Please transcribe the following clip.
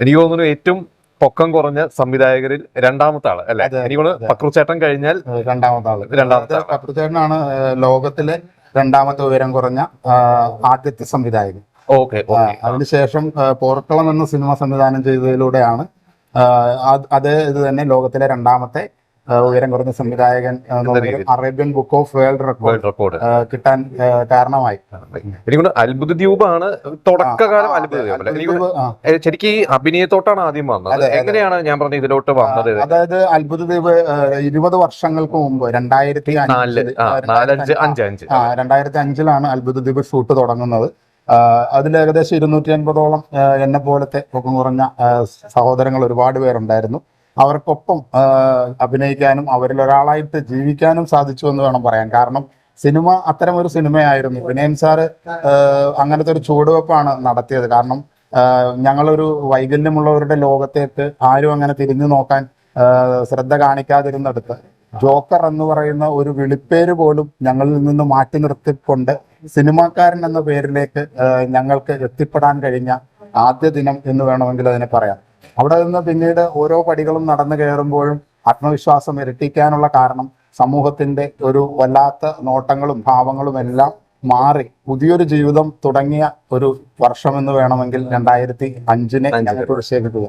എനിക്ക് തോന്നുന്നു ഏറ്റവും പൊക്കം കുറഞ്ഞ സംവിധായകരിൽ രണ്ടാമത്തെ ആള് അല്ലെ? എനിക്ക് തോന്നുന്നു പക്രുചേട്ടൻ കഴിഞ്ഞാൽ രണ്ടാമത്തെ ആള്. പക്രുചേട്ടനാണ് ലോകത്തിലെ രണ്ടാമത്തെ ഉയരം കുറഞ്ഞ ആദ്യത്തെ സംവിധായകൻ. ഓക്കെ. അതിനുശേഷം പോർക്കളം എന്ന സിനിമ സംവിധാനം ചെയ്തതിലൂടെയാണ് അതേ ഇത് തന്നെ ലോകത്തിലെ രണ്ടാമത്തെ ഉയരം കുറഞ്ഞ സംവിധായകൻ Arabian book of world record കിട്ടാൻ കാരണമായി. എനിക്കൊണ്ട് അത്ഭുത ദ്വീപാണ് തുടക്കകാലം. അത്ഭുത ദ്വീപ് ശരിക്കും ഈ അഭിനയത്തോട്ടാണ് ആദ്യം വന്നത്. എങ്ങനെയാണ് ഞാൻ പറഞ്ഞ ഇതിലോട്ട് വന്നത്? അതായത് അത്ഭുത ദ്വീപ് 20 വർഷങ്ങൾക്ക് മുമ്പ് 2005 അത്ഭുത ദ്വീപ് ഷൂട്ട് തുടങ്ങുന്നത്. അതിൽ ഏകദേശം 250ഓളം എന്നെ പോലത്തെ പൊക്കം കുറഞ്ഞ സഹോദരങ്ങൾ ഒരുപാട് പേരുണ്ടായിരുന്നു. അവർക്കൊപ്പം അഭിനയിക്കാനും അവരിൽ ഒരാളായിട്ട് ജീവിക്കാനും സാധിച്ചു എന്ന് വേണം പറയാൻ. കാരണം സിനിമ അത്തരം ഒരു സിനിമയായിരുന്നു. വിനയൻ സാറ് അങ്ങനത്തെ ഒരു ചുവടുവെപ്പാണ് നടത്തിയത്. കാരണം ഞങ്ങളൊരു വൈകല്യമുള്ളവരുടെ ലോകത്തേക്ക് ആരും അങ്ങനെ തിരിഞ്ഞു നോക്കാൻ ശ്രദ്ധ കാണിക്കാതിരുന്നെടുത്ത് ജോക്കർ എന്ന് പറയുന്ന ഒരു വിളിപ്പേര് പോലും ഞങ്ങളിൽ നിന്ന് മാറ്റി നിർത്തിക്കൊണ്ട് സിനിമാക്കാരൻ എന്ന പേരിലേക്ക് ഞങ്ങൾക്ക് എത്തിപ്പെടാൻ കഴിഞ്ഞ ആദ്യ ദിനം എന്ന് വേണമെങ്കിൽ അതിനെ പറയാം. അവിടെ നിന്ന് പിന്നീട് ഓരോ പടികളും നടന്നു കയറുമ്പോഴും ആത്മവിശ്വാസം ഇരട്ടിക്കാനുള്ള കാരണം സമൂഹത്തിന്റെ ഒരു വല്ലാത്ത നോട്ടങ്ങളും ഭാവങ്ങളും എല്ലാം മാറി പുതിയൊരു ജീവിതം തുടങ്ങിയ ഒരു വർഷമെന്ന് വേണമെങ്കിൽ 2005 ഞങ്ങൾക്ക് വിശേഷിക്കുക.